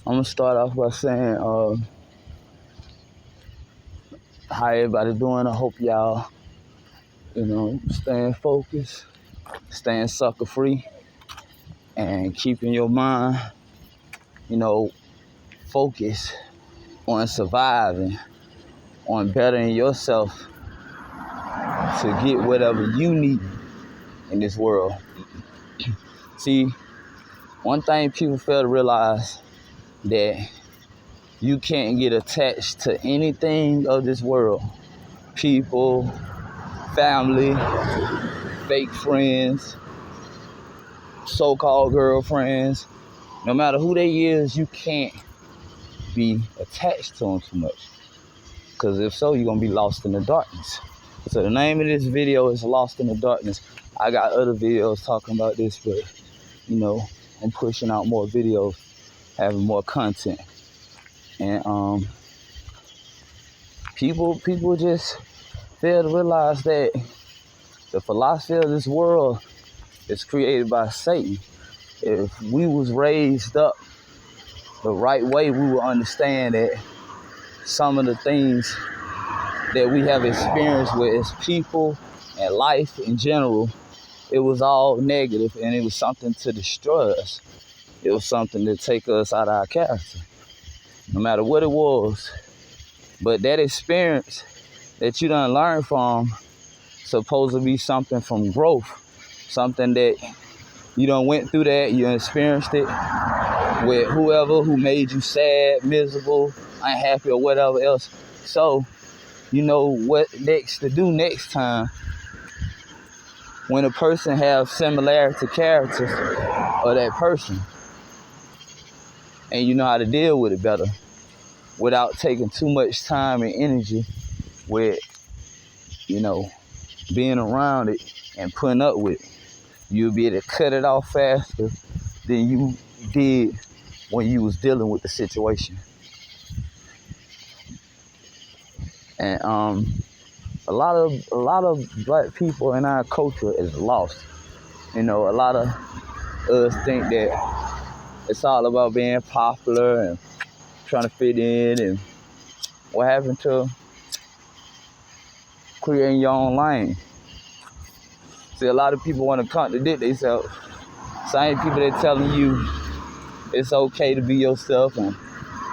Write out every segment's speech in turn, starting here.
I'm gonna start off by saying how everybody doing. I hope y'all, staying focused, staying sucker free, and keeping your mind, you know, focused on surviving, on bettering yourself to get whatever you need in this world. See, one thing people fail to realize that you can't get attached to anything of this world. People, family, fake friends, so-called girlfriends. No matter who they is, you can't be attached to them too much. Because if so, you're going to be lost in the darkness. So the name of this video is Lost in the Darkness. I got other videos talking about this, but, I'm pushing out more videos, having more content. And people just fail to realize that the philosophy of this world is created by Satan. If we was raised up the right way, we would understand that some of the things that we have experienced with as people and life in general, it was all negative, and it was something to destroy us. It was something to take us out of our character, no matter what it was. But that experience that you done learned from supposed to be something from growth, something that you done went through, that you experienced it with whoever who made you sad, miserable, unhappy, or whatever else. So you know what next to do next time when a person have similarity characters of that person, and you know how to deal with it better without taking too much time and energy with, being around it and putting up with it. You'll be able to cut it off faster than you did when you was dealing with the situation. And a lot of black people in our culture is lost. A lot of us think that it's all about being popular and trying to fit in, and what happened to creating your own lane? See, a lot of people want to contradict themselves. Same people that telling you it's okay to be yourself and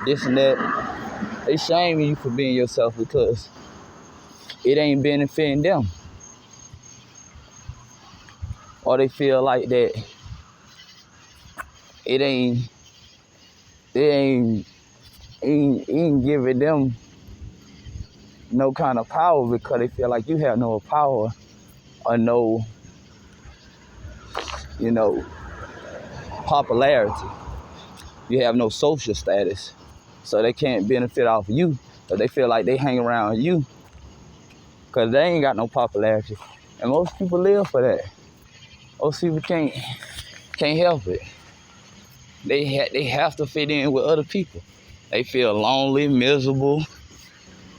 this and that, they shaming you for being yourself because it ain't benefiting them. Or they feel like that it ain't giving them no kind of power, because they feel like you have no power or no, popularity. You have no social status. So they can't benefit off you, but they feel like they hang around you because they ain't got no popularity. And most people live for that. Most people can't help it. They have to fit in with other people. They feel lonely, miserable,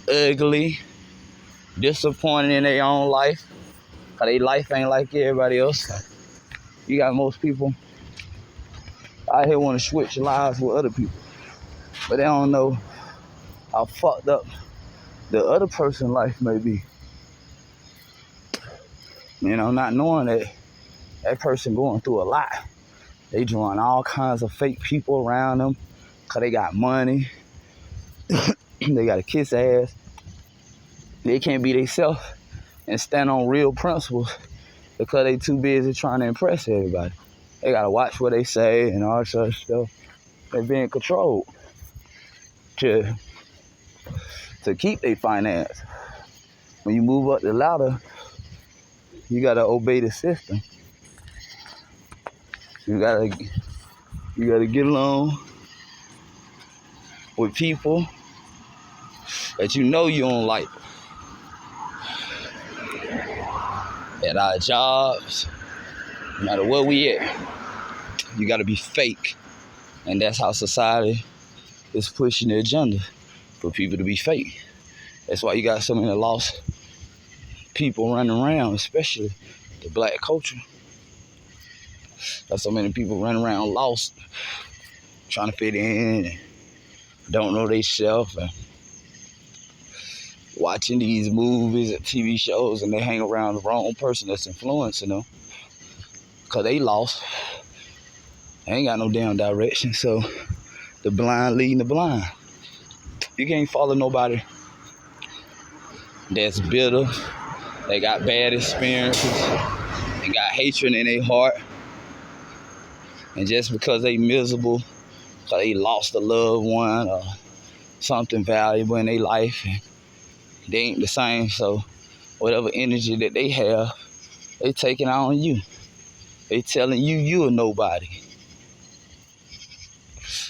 ugly, disappointed in their own life, because their life ain't like everybody else. You got most people out here want to switch lives with other people, but they don't know how fucked up the other person's life may be. Not knowing that person going through a lot. They drawing all kinds of fake people around them because they got money. They got to kiss ass. They can't be themselves and stand on real principles because they too busy trying to impress everybody. They got to watch what they say and all such stuff. They're being controlled to keep their finance. When you move up the ladder, you got to obey the system. You gotta get along with people that you don't like. At our jobs, no matter where we at, you gotta be fake. And that's how society is pushing the agenda, for people to be fake. That's why you got so many lost people running around, especially the black culture. Got so many people running around lost trying to fit in and don't know they self, and watching these movies and TV shows, and they hang around the wrong person that's influencing them because they lost. They ain't got no damn direction, so the blind leading the blind. You can't follow nobody that's bitter, they got bad experiences, they got hatred in their heart, and just because they miserable, because they lost a loved one or something valuable in their life, and they ain't the same, so whatever energy that they have, they taking out on you. They telling you you're nobody.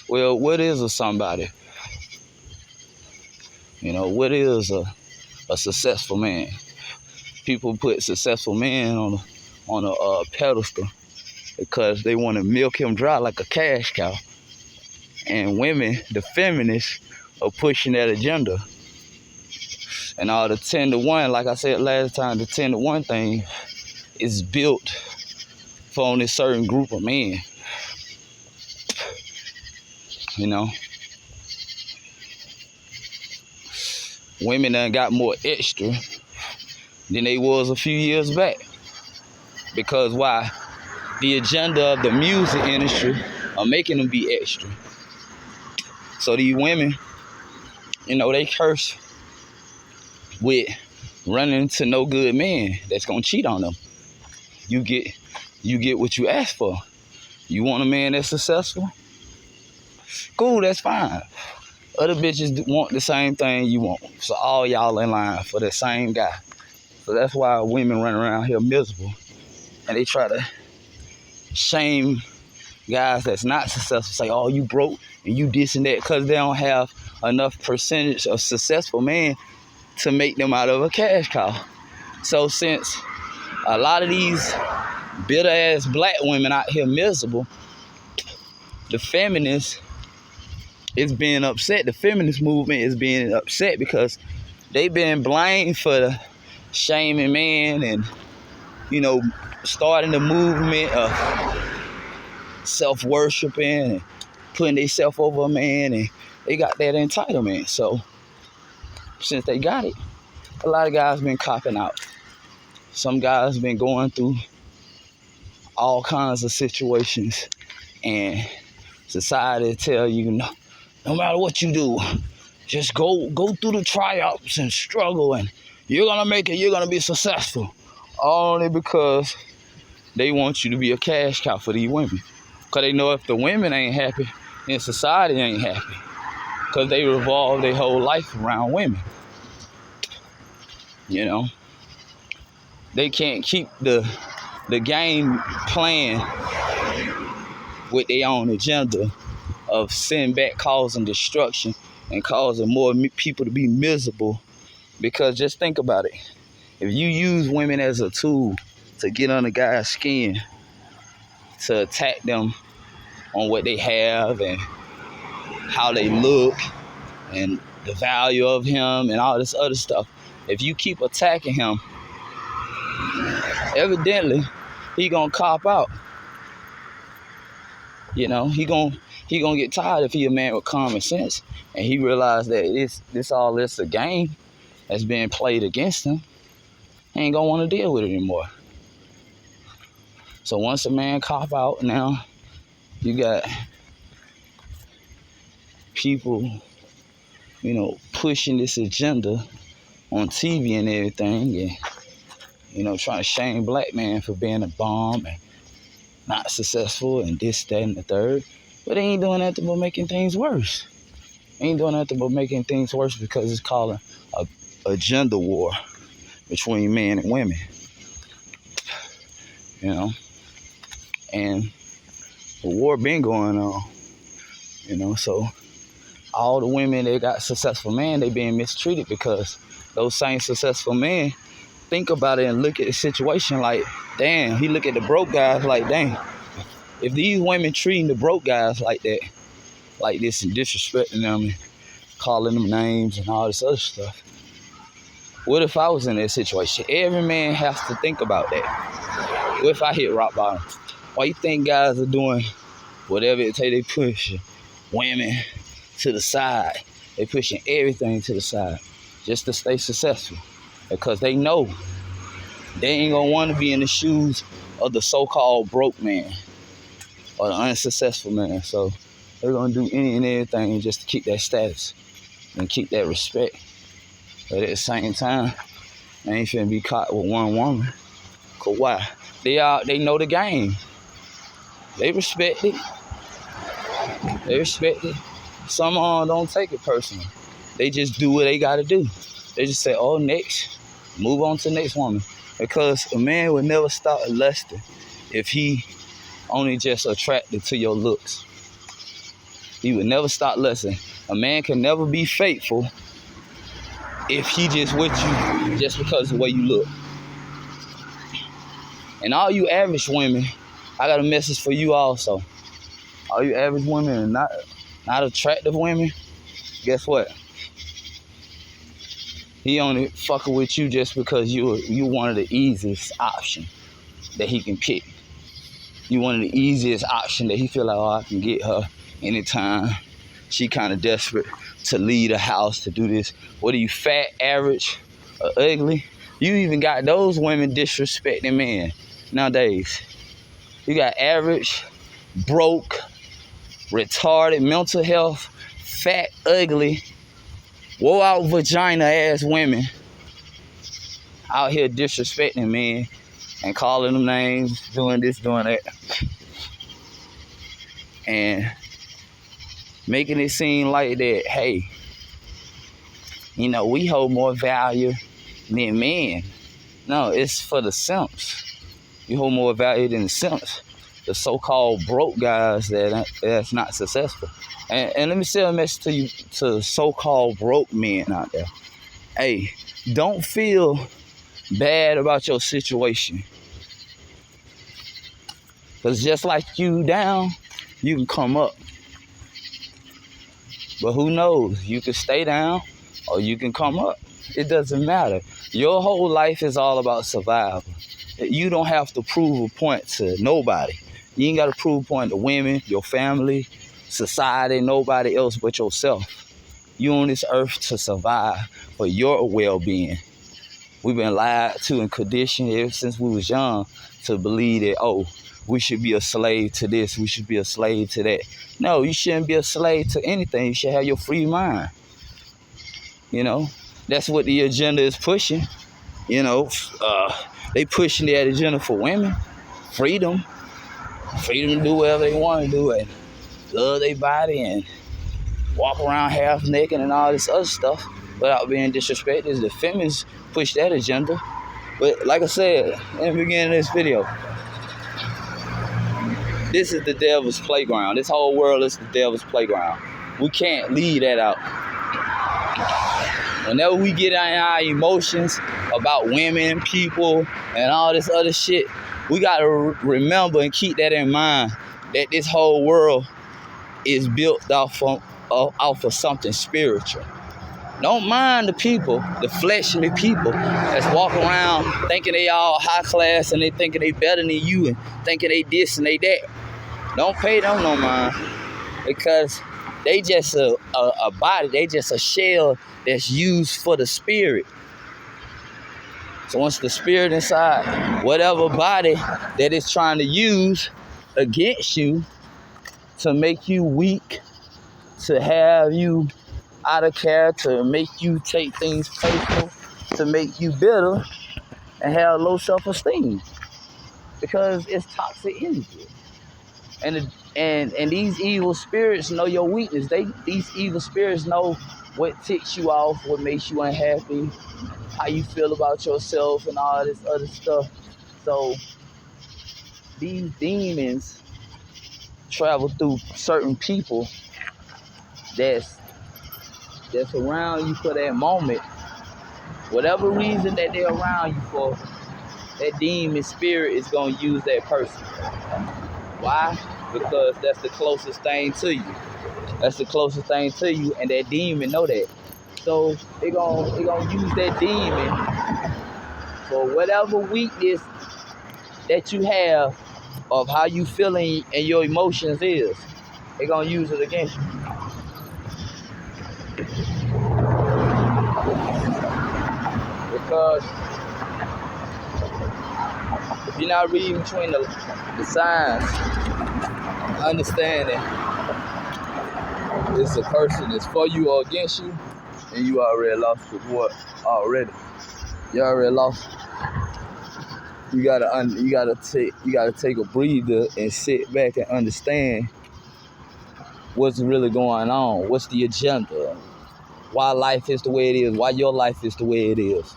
Well, what is a somebody? You know, what is a successful man? People put successful man on a pedestal because they want to milk him dry like a cash cow. And women, the feminists, are pushing that agenda. And all the 10-to-1, like I said last time, the 10-to-1 thing is built for only a certain group of men. You know, women done got more extra than they was a few years back. Because why? The agenda of the music industry are making them be extra. So these women, you know, they curse with running into no good man that's gonna cheat on them. You get what you ask for. You want a man that's successful? Cool, that's fine. Other bitches want the same thing you want. So all y'all in line for the same guy. So that's why women run around here miserable. And they try to shame guys that's not successful. Say, oh, you broke and you this and that, because they don't have enough percentage of successful men to make them out of a cash cow. So since a lot of these bitter ass black women out here miserable, the feminists is being upset. The feminist movement is being upset because they've been blamed for the shaming man and, you know, starting the movement of self-worshiping and putting themselves over a man, and they got that entitlement. So since they got it, a lot of guys been copping out. Some guys been going through all kinds of situations, and society tell you, no matter what you do, just go through the tryouts and struggle, and you're gonna make it, you're gonna be successful. Only because they want you to be a cash cow for these women. Because they know if the women ain't happy, then society ain't happy. Because they revolve their whole life around women. You know? They can't keep the game playing with their own agenda of sitting back causing destruction and causing more people to be miserable. Because just think about it. If you use women as a tool to get on a guy's skin, to attack them on what they have and how they look and the value of him and all this other stuff, if you keep attacking him, evidently he gonna cop out. You know, he gonna get tired if he a man with common sense and he realize that this all a game that's being played against him. He ain't gonna want to deal with it anymore. So once a man cop out, now you got people, you know, pushing this agenda on TV and everything, and, you know, trying to shame black man for being a bum and not successful and this, that, and the third. But they ain't doing nothing but making things worse. Ain't doing nothing but making things worse because it's calling a gender war between men and women. You know? And the war been going on. You know, so all the women that got successful men, they being mistreated because those same successful men think about it and look at the situation like, damn, he look at the broke guys like, damn, if these women treating the broke guys like that, like this, and disrespecting them and calling them names and all this other stuff, what if I was in that situation? Every man has to think about that. What if I hit rock bottom? Why you think guys are doing whatever it takes they push women to the side. They pushing everything to the side just to stay successful because they know they ain't gonna want to be in the shoes of the so-called broke man or the unsuccessful man. So they're gonna do any and everything just to keep that status and keep that respect. But at the same time, they ain't finna be caught with one woman. Cause why? They know the game. They respect it. They respect it. Some don't take it personal. They just do what they gotta do. They just say, oh, next. Move on to the next woman. Because a man would never stop lusting if he only just attracted to your looks. He would never stop lusting. A man can never be faithful if he just with you just because of the way you look. And all you average women, I got a message for you also. All you average women and not attractive women, guess what? He only fucking with you just because you one of the easiest option that he can pick. You one of the easiest option that he feel like, oh, I can get her anytime. She kind of desperate to leave the house to do this. Whether you fat, average, or ugly, you even got those women disrespecting men nowadays. You got average, broke, retarded, mental health, fat, ugly, wore out vagina ass women out here disrespecting men and calling them names, doing this, doing that, and making it seem like that, hey, you know, we hold more value than men. No, it's for the simps. You hold more value than the simps, the so-called broke guys that's not successful. And let me say a message to you, to so-called broke men out there. Hey, don't feel bad about your situation. Because just like you down, you can come up. But who knows? You can stay down or you can come up. It doesn't matter. Your whole life is all about survival. You don't have to prove a point to nobody. You ain't got to prove a point to women, your family, society, nobody else but yourself. You on this earth to survive for your well-being. We've been lied to and conditioned ever since we was young to believe that, oh, we should be a slave to this, we should be a slave to that. No, you shouldn't be a slave to anything. You should have your free mind. You know, that's what the agenda is pushing. You know, they pushing that agenda for women. Freedom to do whatever they want to do and love their body and walk around half naked and all this other stuff without being disrespected. The feminists push that agenda. But like I said in the beginning of this video, this is the devil's playground. This whole world is the devil's playground. We can't leave that out. Whenever we get in our emotions about women, people, and all this other shit, we got to remember and keep that in mind, that this whole world is built off of something spiritual. Don't mind the people, the fleshly people that's walking around thinking they all high class and they thinking they better than you and thinking they this and they that. Don't pay them no mind, because they just a body, they just a shell that's used for the spirit. So once the spirit inside, whatever body that is trying to use against you to make you weak, to have you out of character, to make you take things personal, to make you bitter and have low self-esteem, because it's toxic energy. And these evil spirits know your weakness. These evil spirits know what ticks you off, what makes you unhappy, how you feel about yourself and all this other stuff. So these demons travel through certain people that's around you for that moment. Whatever reason that they're around you for, that demon spirit is going to use that person. Why? Because that's the closest thing to you. That's the closest thing to you, and that demon know that. So they gonna use that demon for whatever weakness that you have of how you feeling and your emotions is. They're gonna use it against you. Because if you're not reading between the signs, understanding it's a person that's for you or against you, and you already lost the war already. You already lost. You gotta take a breather and sit back and understand what's really going on. What's the agenda? Why life is the way it is? Why your life is the way it is?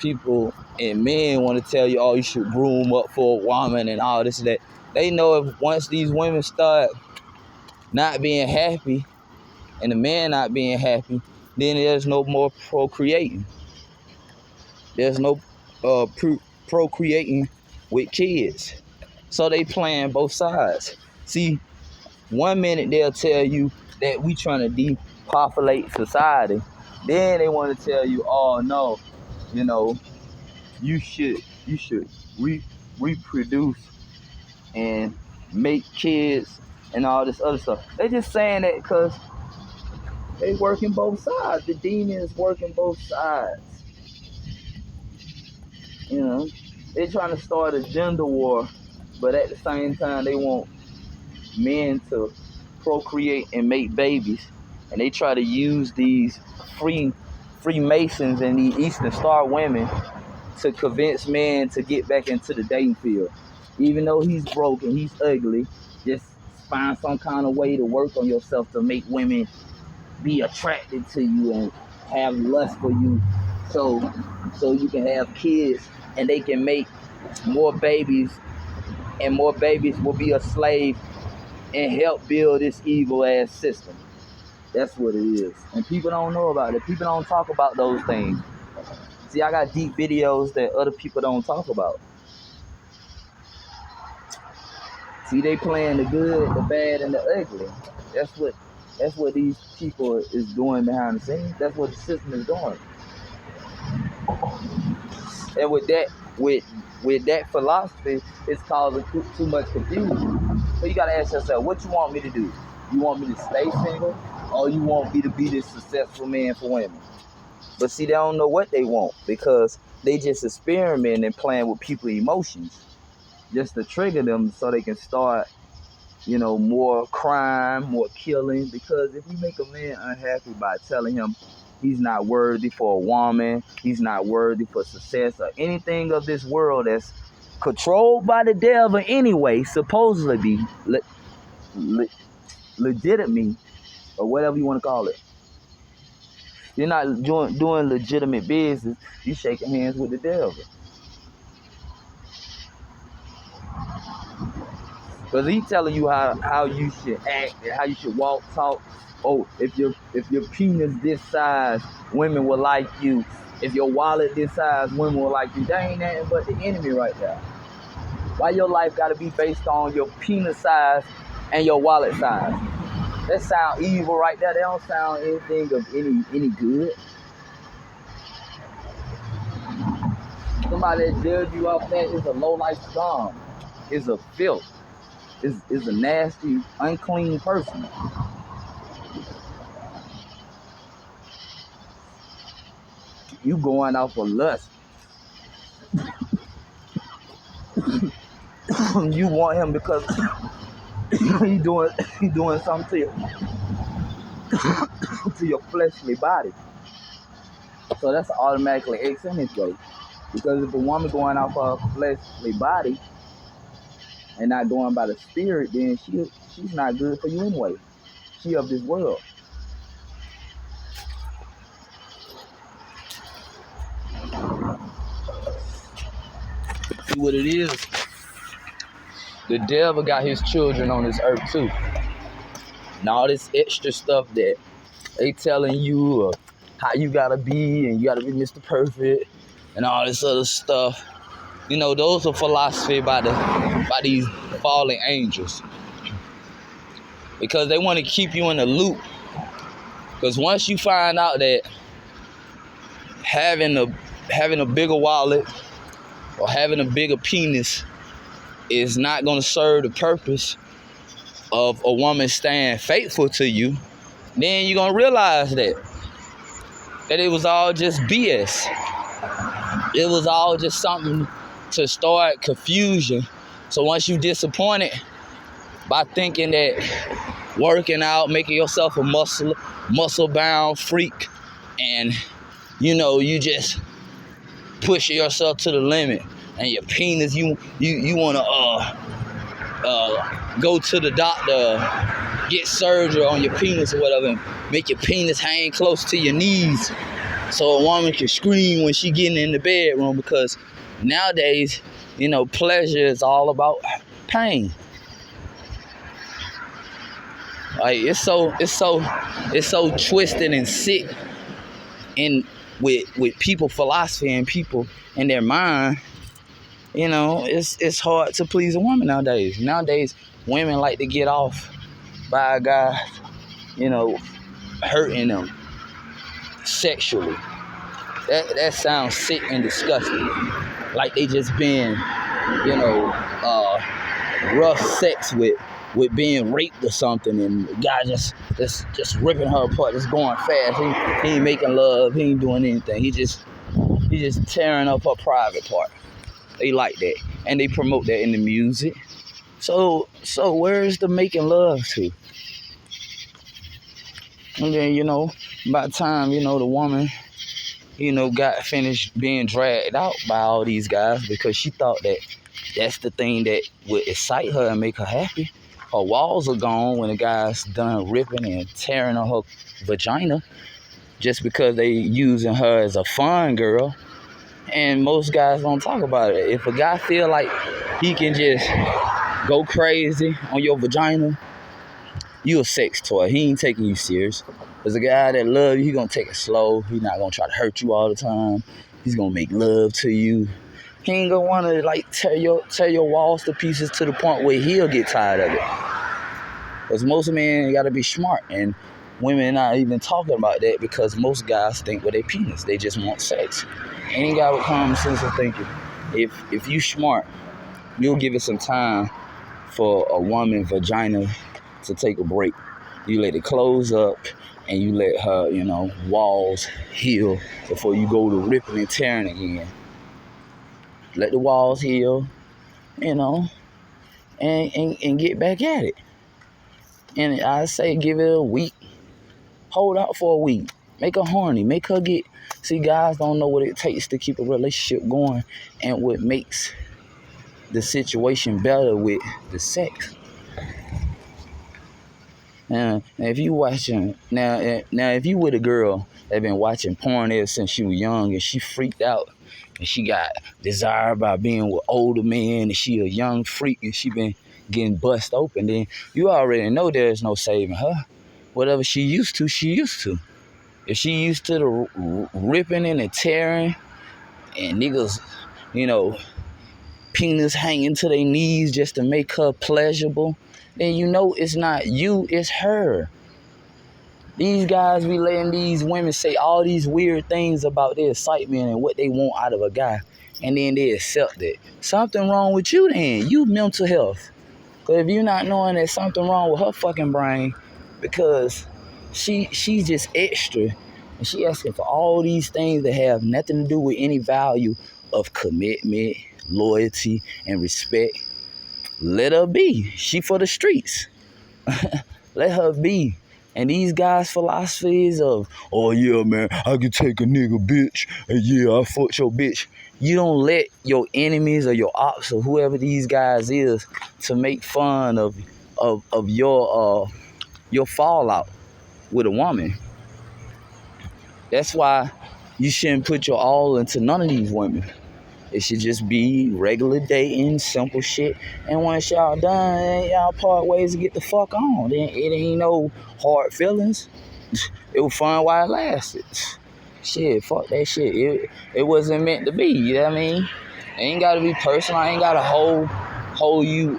People and men want to tell you, oh, you should groom up for a woman and all this and that. They know if once these women start not being happy and the man not being happy, then there's no more procreating. There's no procreating with kids. So they playing both sides. See, one minute they'll tell you that we trying to depopulate society. Then they want to tell you, oh no, you know, you should reproduce and make kids and all this other stuff. They just saying that because they working both sides. The demons working both sides. You know, they trying to start a gender war, but at the same time they want men to procreate and make babies, and they try to use these Freemasons and the Eastern Star women to convince men to get back into the dating field. Even though he's broken, he's ugly, just find some kind of way to work on yourself to make women be attracted to you and have lust for you, so you can have kids and they can make more babies, and more babies will be a slave and help build this evil ass system. That's what it is. And people don't know about it. People don't talk about those things. See, I got deep videos that other people don't talk about. See, they playing the good, the bad, and the ugly. That's what these people is doing behind the scenes. That's what the system is doing. And with that philosophy, it's causing too much confusion. So you gotta ask yourself, what you want me to do? You want me to stay single, or you want me to be this successful man for women? But see, they don't know what they want because they just experimenting and playing with people's emotions just to trigger them so they can start, more crime, more killing. Because if you make a man unhappy by telling him he's not worthy for a woman, he's not worthy for success or anything of this world that's controlled by the devil anyway, supposedly legitimate or whatever you want to call it. You're not doing legitimate business. You shaking hands with the devil. Because he's telling you how you should act and how you should walk, talk. Oh, if your penis this size, women will like you. If your wallet this size, women will like you. That ain't nothing but the enemy right there. Why your life got to be based on your penis size and your wallet size? That sound evil right there. That don't sound anything of any good. Somebody that judge you off that is a low-life scum. Is a filth. Is a nasty, unclean person. You going off of lust. You want him because he doing something to your fleshly body. So that's automatically X in his way. Because if a woman going off her fleshly body and not going by the spirit, then she's not good for you anyway. She of this world. See what it is? The devil got his children on this earth too. And all this extra stuff that they telling you how you gotta be, and you gotta be Mr. Perfect and all this other stuff. Those are philosophy by these fallen angels. Because they want to keep you in the loop. Because once you find out that having a bigger wallet or having a bigger penis is not going to serve the purpose of a woman staying faithful to you, Then you're gonna realize that it was all just BS. It was all just something to start confusion. So once you disappointed by thinking that working out, making yourself a muscle bound freak, and you just push yourself to the limit, and your penis, you wanna go to the doctor, get surgery on your penis or whatever, and make your penis hang close to your knees so a woman can scream when she getting in the bedroom, because nowadays, pleasure is all about pain. Like it's so twisted and sick in with people philosophy and people in their mind. It's hard to please a woman nowadays. Nowadays, women like to get off by a guy, hurting them sexually. That sounds sick and disgusting. Like they just been, rough sex with being raped or something, and the guy just ripping her apart, just going fast. He ain't making love. He ain't doing anything. He just tearing up her private part. They like that, and they promote that in the music. So where's the making love to? And then by the time the woman got finished being dragged out by all these guys, because she thought that that's the thing that would excite her and make her happy. Her walls are gone when the guy's done ripping and tearing on her vagina, just because they using her as a fun girl. And most guys don't talk about it. If a guy feel like he can just go crazy on your vagina, you a sex toy. He ain't taking you serious. There's a guy that love you, he gonna take it slow. He not gonna try to hurt you all the time. He's gonna make love to you. He ain't gonna wanna tear your walls to pieces to the point where he'll get tired of it. Because most men gotta be smart, and women not even talking about that, because most guys think with their penis. They just want sex. Any guy with common sense of thinking, if you smart, you'll give it some time for a woman vagina to take a break. You let it close up, and you let her, walls heal before you go to ripping and tearing again. Let the walls heal, and get back at it. And I say give it a week. Hold out for a week. Make her horny. Make her get... See, guys don't know what it takes to keep a relationship going, and what makes the situation better with the sex. And if you watching... Now, if you with a girl that been watching porn ever since she was young, and she freaked out, and she got desire by being with older men, and she a young freak, and she been getting bust open, then you already know there's no saving her. Whatever she used to, she used to. If she used to the ripping and the tearing, and niggas, penis hanging to their knees just to make her pleasurable, then it's not you, it's her. These guys be letting these women say all these weird things about their excitement and what they want out of a guy, and then they accept it. Something wrong with you then. You mental health. Because if you're not knowing there's something wrong with her fucking brain, because she's just extra, and she asking for all these things that have nothing to do with any value of commitment, loyalty, and respect. Let her be. She for the streets. Let her be. And these guys' philosophies of, oh yeah, man, I can take a nigga bitch, and yeah, I fucked your bitch. You don't let your enemies or your ops or whoever these guys is to make fun of your fallout with a woman. That's why you shouldn't put your all into none of these women. It should just be regular dating, simple shit. And once y'all done, y'all part ways to get the fuck on. Then it ain't no hard feelings. It was fun while it lasted. Shit, fuck that shit. It wasn't meant to be, you know what I mean? It ain't gotta be personal. I ain't gotta hold you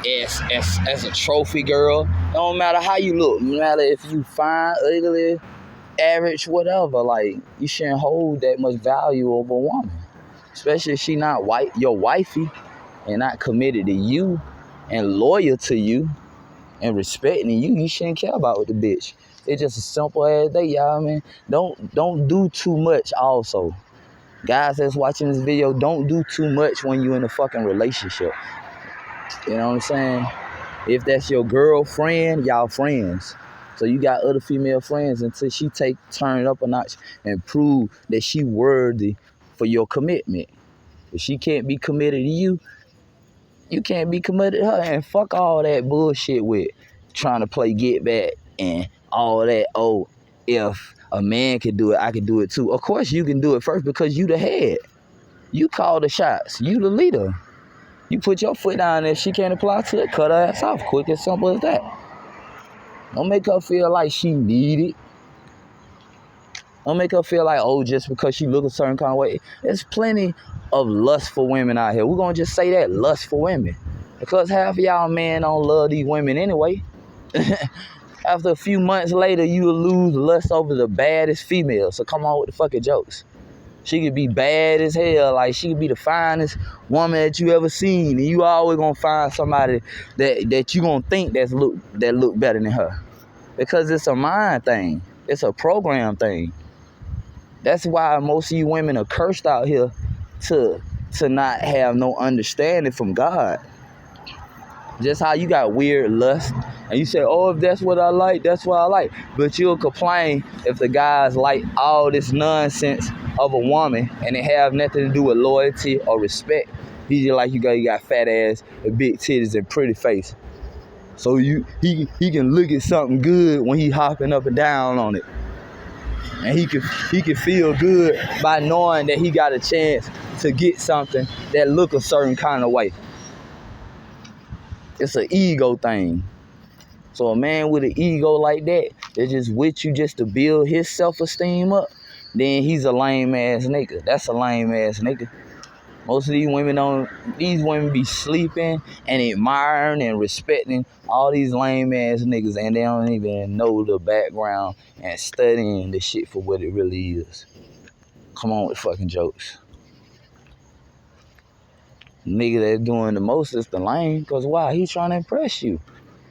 as a trophy girl. Don't matter how you look. No matter if you fine, ugly, average, whatever. Like, you shouldn't hold that much value over a woman. Especially if she not your wifey and not committed to you and loyal to you and respecting you, you shouldn't care about with the bitch. It's just a simple ass day, y'all, man. Don't do too much also. Guys that's watching this video, don't do too much when you're in a fucking relationship. You know what I'm saying? If that's your girlfriend, y'all friends. So you got other female friends until she turn it up a notch and prove that she worthy for your commitment. If she can't be committed to you, you can't be committed to her. And fuck all that bullshit with trying to play get back and all that. Oh, if a man can do it, I can do it too. Of course you can do it first because you the head. You call the shots. You the leader. You put your foot down there. She can't apply to it. Cut her ass off. Quick and simple as that. Don't make her feel like she need it. Don't make her feel like, oh, just because she look a certain kind of way. There's plenty of lustful women out here. We're going to just say that, lustful women. Because half of y'all men don't love these women anyway. After a few months later, you will lose lust over the baddest female. So come on with the fucking jokes. She could be bad as hell. Like, she could be the finest woman that you ever seen. And you always going to find somebody that you going to think that look better than her. Because it's a mind thing. It's a program thing. That's why most of you women are cursed out here to not have no understanding from God. Just how you got weird lust and you say, oh, if that's what I like, that's what I like. But you'll complain if the guys like all this nonsense of a woman and it have nothing to do with loyalty or respect. He's just like you got fat ass and big titties and pretty face. So he can look at something good when he hopping up and down on it. And he can feel good by knowing that he got a chance to get something that look a certain kind of way. It's an ego thing. So a man with an ego like that just with you just to build his self-esteem up, then he's a lame ass nigga. That's a lame ass nigga. Most of these women be sleeping and admiring and respecting all these lame ass niggas, and they don't even know the background and studying the shit for what it really is. Come on with fucking jokes. Nigga that's doing the most is the lame, because why? He trying to impress you.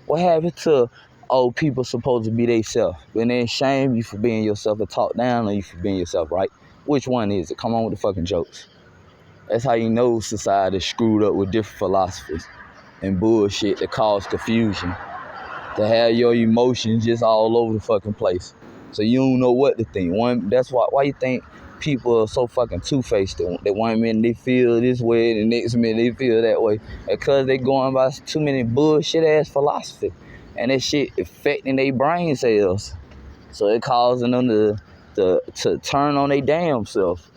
What happened to old people supposed to be they self? When they shame you for being yourself and talk down on you for being yourself, right? Which one is it? Come on with the fucking jokes. That's how you know society is screwed up with different philosophies and bullshit that cause confusion. To have your emotions just all over the fucking place. So you don't know what to think. That's why you think people are so fucking two-faced. That one minute they feel this way, the next minute they feel that way. Because they going by too many bullshit-ass philosophy. And that shit affecting their brain cells. So it causing them to turn on their damn self.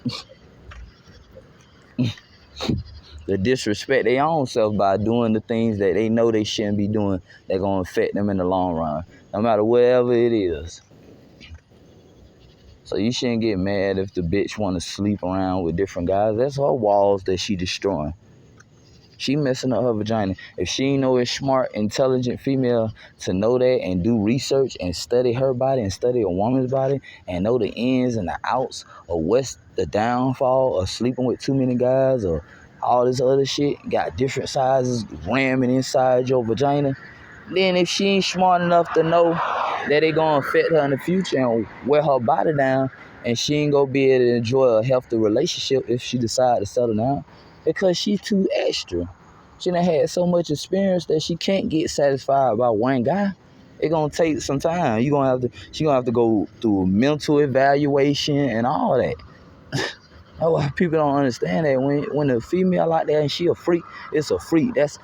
To disrespect their own self by doing the things that they know they shouldn't be doing. They're going to affect them in the long run. No matter wherever it is. So you shouldn't get mad if the bitch want to sleep around with different guys. That's her walls that she destroying. She messing up her vagina. If she ain't know a smart, intelligent female to know that and do research and study her body and study a woman's body and know the ins and the outs of what's the downfall of sleeping with too many guys or all this other shit, got different sizes ramming inside your vagina, then if she ain't smart enough to know that they gonna affect her in the future and wear her body down, and she ain't gonna be able to enjoy a healthy relationship if she decide to settle down, because she too extra. She done had so much experience that she can't get satisfied by one guy. It gonna take some time. She gonna have to go through a mental evaluation and all that. That's why people don't understand that when a female like that and she a freak, it's a freak. That's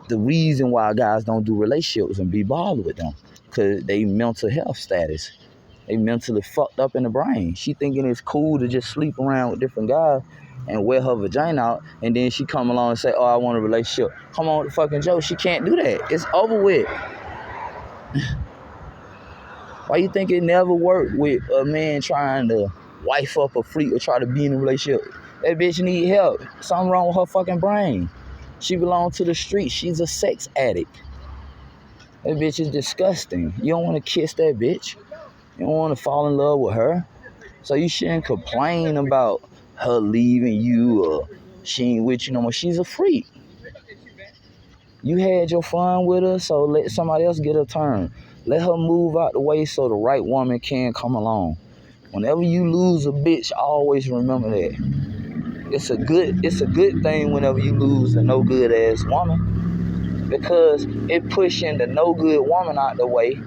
the reason why guys don't do relationships and be bothered with them, because they mental health status. They mentally fucked up in the brain. She thinking it's cool to just sleep around with different guys and wear her vagina out, and then she come along and say, oh, I want a relationship. Come on with the fucking joke. She can't do that. It's over with. Why you think it never worked with a man trying to wife up a freak or try to be in a relationship? That bitch need help. Something wrong with her fucking brain. She belongs to the streets. She's a sex addict. That bitch is disgusting. You don't want to kiss that bitch. You don't want to fall in love with her. So you shouldn't complain about her leaving you or she ain't with you no more. She's a freak. You had your fun with her, so let somebody else get a turn. Let her move out the way so the right woman can come along. Whenever you lose a bitch, always remember that. It's a good thing whenever you lose a no good ass woman, because it pushing the no good woman out the way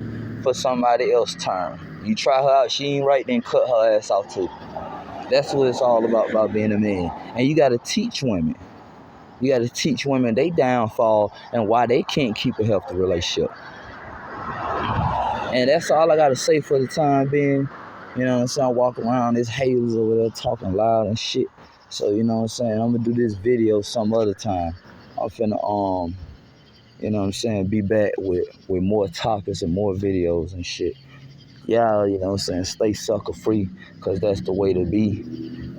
for somebody else's turn. You try her out, she ain't right, then cut her ass off too. That's what it's all about being a man. And you gotta teach women. You gotta teach women they downfall and why they can't keep a healthy relationship. And that's all I gotta say for the time being. You know what I'm saying? I walk around, there's haters over there talking loud and shit. So you know what I'm saying? I'm gonna do this video some other time. I'm finna you know what I'm saying, be back with more topics and more videos and shit. Y'all, you know what I'm saying, stay sucker free, cause that's the way to be.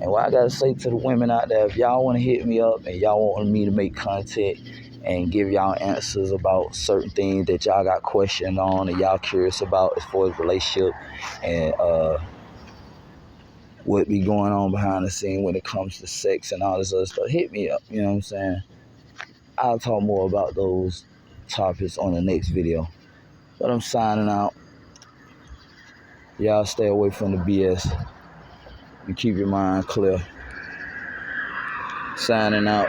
And what I gotta say to the women out there, if y'all wanna hit me up and y'all want me to make content and give y'all answers about certain things that y'all got questions on and y'all curious about as far as relationship and what be going on behind the scene when it comes to sex and all this other stuff, hit me up, you know what I'm saying? I'll talk more about those topics on the next video. But I'm signing out. Y'all stay away from the BS and keep your mind clear. Signing out.